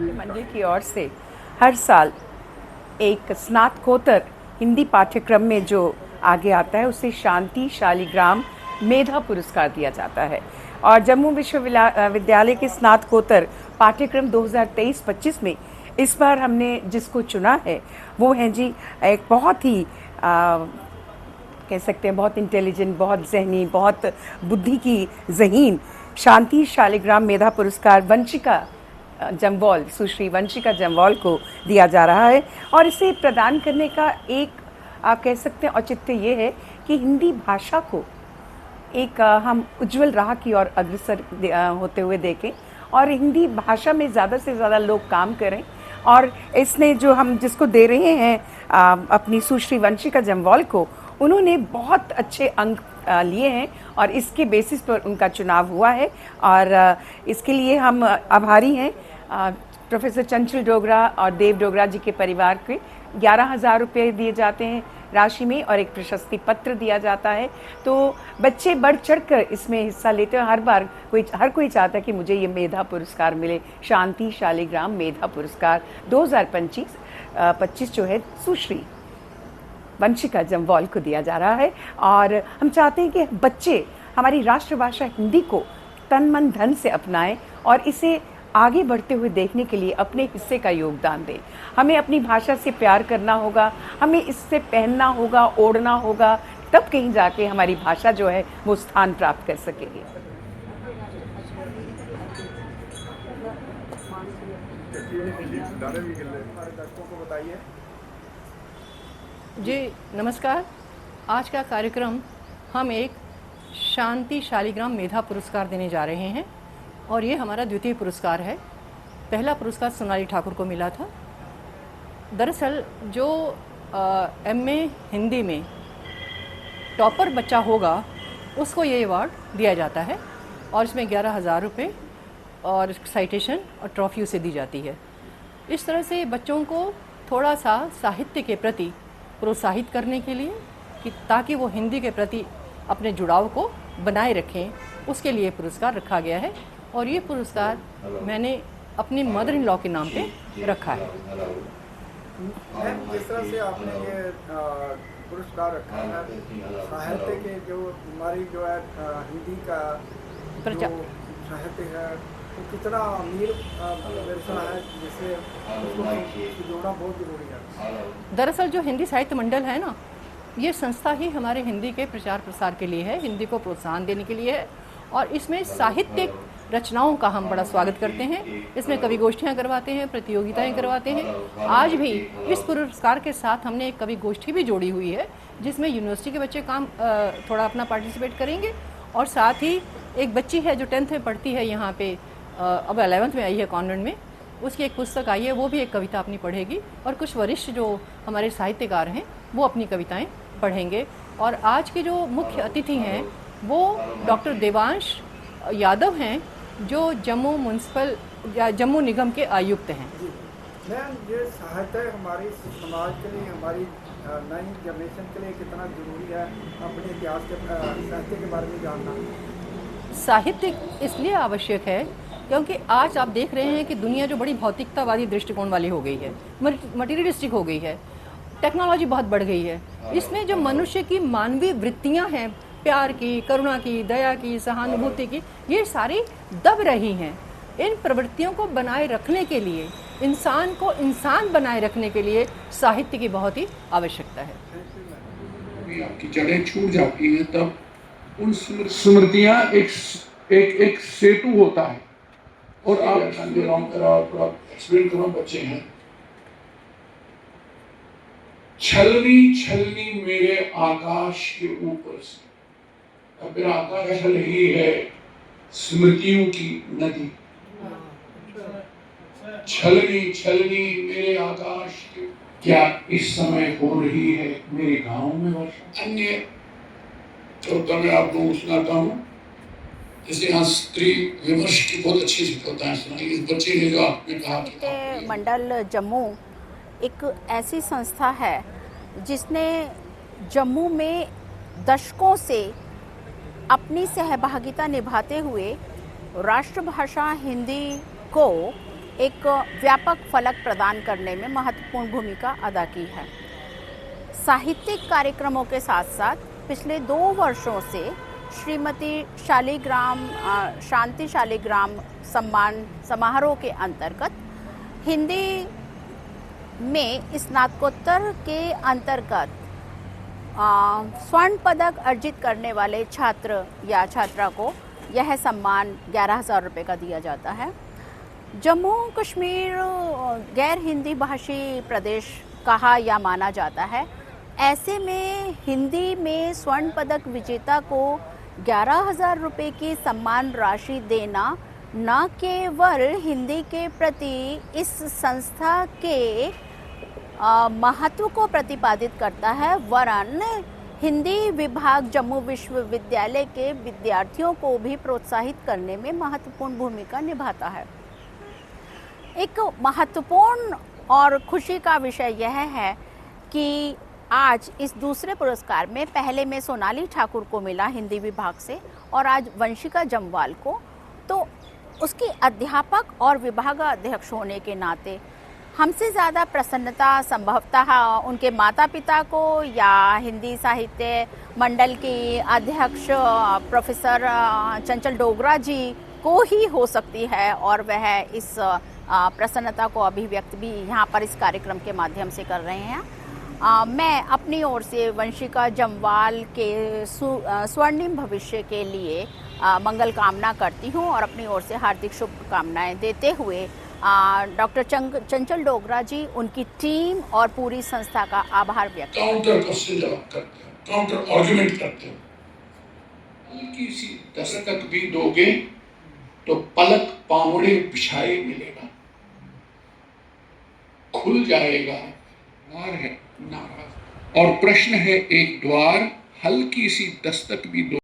मंडल की ओर से हर साल एक स्नातकोत्तर हिंदी पाठ्यक्रम में जो आगे आता है उसे शांति शालिग्राम मेधा पुरस्कार दिया जाता है। और जम्मू विश्वविद्यालय के स्नातकोत्तर पाठ्यक्रम 2023-25 में इस बार हमने जिसको चुना है वो है जी एक बहुत ही कह सकते हैं बहुत इंटेलिजेंट, बहुत जहनी, बहुत बुद्धि की ज़हीन शांति शालिग्राम मेधा पुरस्कार वंशिका जम्वाल, सुश्री वंशिका जम्वाल को दिया जा रहा है। और इसे प्रदान करने का एक आप कह सकते हैं औचित्य ये है कि हिंदी भाषा को एक हम उज्जवल राह की ओर अग्रसर होते हुए देखें और हिंदी भाषा में ज़्यादा से ज़्यादा लोग काम करें। और इसने जो हम जिसको दे रहे हैं अपनी सुश्री वंशिका जम्वाल को, उन्होंने बहुत अच्छे अंक लिए हैं और इसके बेसिस पर उनका चुनाव हुआ है। और इसके लिए हम आभारी हैं प्रोफेसर चंचल डोगरा और देव डोगरा जी के परिवार के। 11,000 रुपये दिए जाते हैं राशि में और एक प्रशस्ति पत्र दिया जाता है। तो बच्चे बढ़ चढ़कर इसमें हिस्सा लेते हैं। हर कोई चाहता है कि मुझे ये मेधा पुरस्कार मिले। शांति शालिग्राम मेधा पुरस्कार 2025 जो है सुश्री वंशिका जम्वाल को दिया जा रहा है। और हम चाहते हैं कि बच्चे हमारी राष्ट्रभाषा हिंदी को तन मन धन से अपनाएं और इसे आगे बढ़ते हुए देखने के लिए अपने हिस्से का योगदान दें। हमें अपनी भाषा से प्यार करना होगा, हमें इससे पहनना होगा, ओढ़ना होगा, तब कहीं जाके हमारी भाषा जो है वो स्थान प्राप्त कर सकेगी। जी नमस्कार। आज का कार्यक्रम हम एक शांति शालिग्राम मेधा पुरस्कार देने जा रहे हैं और ये हमारा द्वितीय पुरस्कार है। पहला पुरस्कार सोनाली ठाकुर को मिला था। दरअसल जो एमए हिंदी में टॉपर बच्चा होगा उसको ये अवार्ड दिया जाता है और इसमें 11,000 रुपये और साइटेशन और ट्रॉफी उसे दी जाती है। इस तरह से बच्चों को थोड़ा सा साहित्य के प्रति प्रोत्साहित करने के लिए कि ताकि वो हिंदी के प्रति अपने जुड़ाव को बनाए रखें, उसके लिए पुरस्कार रखा गया है। और ये पुरस्कार मैंने अपनी मदर इन लॉ के नाम पे रखा है। जिस तरह से आपने ये पुरस्कार रखा है, साहित्य के जो हमारी जो है हिंदी का जो साहित्य है वो कितना अमीर विरसा है, जिससे उसको जोड़ना बहुत जरूरी है। दरअसल जो हिंदी साहित्य मंडल है ना, ये संस्था ही हमारे हिंदी के प्रचार प्रसार के लिए है, हिंदी को प्रोत्साहन देने के लिए है। और इसमें साहित्यिक रचनाओं का हम बड़ा स्वागत करते हैं। इसमें कवि गोष्ठियाँ करवाते हैं, प्रतियोगिताएं करवाते हैं। आज भी इस पुरस्कार के साथ हमने एक कवि गोष्ठी भी जोड़ी हुई है जिसमें यूनिवर्सिटी के बच्चे काम थोड़ा अपना पार्टिसिपेट करेंगे। और साथ ही एक बच्ची है जो 10th में पढ़ती है यहाँ पे, अब 11th में आई है कॉन्वेंट में, उसकी एक पुस्तक आई है, वो भी एक कविता अपनी पढ़ेगी। और कुछ वरिष्ठ जो हमारे साहित्यकार हैं वो अपनी कविताएँ पढ़ेंगे। और आज के जो मुख्य अतिथि हैं वो डॉक्टर देवांश यादव हैं जो जम्मू निगम के आयुक्त हैं। मैम, ये साहित्य हमारी समाज के लिए, हमारी नई जनरेशन के लिए कितना जरूरी है अपने इतिहास के साहित्य के बारे में जानना? साहित्य इसलिए आवश्यक है क्योंकि आज आप देख रहे हैं कि दुनिया जो बड़ी भौतिकतावादी दृष्टिकोण वाली हो गई है, मटीरियलिस्टिक हो गई है, टेक्नोलॉजी बहुत बढ़ गई है। इसमें जो मनुष्य की मानवीय वृत्तियां हैं, प्यार की, करुणा की, दया की, सहानुभूति की, ये सारी दब रही हैं। इन प्रवृत्तियों को बनाए रखने के लिए, इंसान को इंसान बनाए रखने के लिए साहित्य की बहुत ही आवश्यकता है। आपकी जड़ें छूट जाती हैं तब उन स्मृतियां एक सेतु होता है। और आप एक्सप्लेन करो, बच्चे हैं, छलनी छलनी मेरे आकाश के ऊपर से, अब मेरा आकाश छल ही है स्मृतियों की नदी। छलनी छलनी मेरे आकाश के, क्या इस समय हो रही है मेरे गांव में वर्षा? अन्य तो मैं आपको सुनाता हूँ, जैसे यहाँ स्त्री विमर्श की बहुत अच्छी होता है। सुनाइए इस बच्चे ने जो आपने कहा कि मंडल जम्मू एक ऐसी संस्था है जिसने जम्मू में दशकों से अपनी सहभागिता निभाते हुए राष्ट्रभाषा हिंदी को एक व्यापक फलक प्रदान करने में महत्वपूर्ण भूमिका अदा की है। साहित्यिक कार्यक्रमों के साथ साथ पिछले 2 वर्षों से श्रीमती शांति शालिग्राम सम्मान समारोह के अंतर्गत हिंदी में स्नातकोत्तर के अंतर्गत स्वर्ण पदक अर्जित करने वाले छात्र या छात्रा को यह सम्मान 11,000 रुपये का दिया जाता है। जम्मू कश्मीर गैर हिंदी भाषी प्रदेश कहा या माना जाता है। ऐसे में हिंदी में स्वर्ण पदक विजेता को 11,000 रुपये की सम्मान राशि देना न केवल हिंदी के प्रति इस संस्था के महत्व को प्रतिपादित करता है, वरन हिंदी विभाग जम्मू विश्वविद्यालय के विद्यार्थियों को भी प्रोत्साहित करने में महत्वपूर्ण भूमिका निभाता है। एक महत्वपूर्ण और खुशी का विषय यह है कि आज इस दूसरे पुरस्कार में पहले में सोनाली ठाकुर को मिला हिंदी विभाग से और आज वंशिका जम्वाल को, तो उसकी अध्यापक और विभागाध्यक्ष होने के नाते हमसे ज़्यादा प्रसन्नता संभवतः उनके माता पिता को या हिंदी साहित्य मंडल की अध्यक्ष प्रोफेसर चंचल डोगरा जी को ही हो सकती है और वह इस प्रसन्नता को अभिव्यक्त भी यहाँ पर इस कार्यक्रम के माध्यम से कर रहे हैं। मैं अपनी ओर से वंशिका जम्वाल के स्वर्णिम भविष्य के लिए मंगल कामना करती हूँ और अपनी ओर से हार्दिक शुभकामनाएं देते हुए डॉक्टर चंचल डोगरा जी, उनकी टीम और पूरी संस्था का आभार व्यक्त काउंटर क्वेश्चन जवाब करते हैं, काउंटर आर्गुमेंट करते हैं। हल्की सी दस्तक भी दोगे तो पलक पावड़े बिछाए मिलेगा, खुल जाएगा। द्वार है नाराज और प्रश्न है एक द्वार, हल्की सी दस्तक भी दो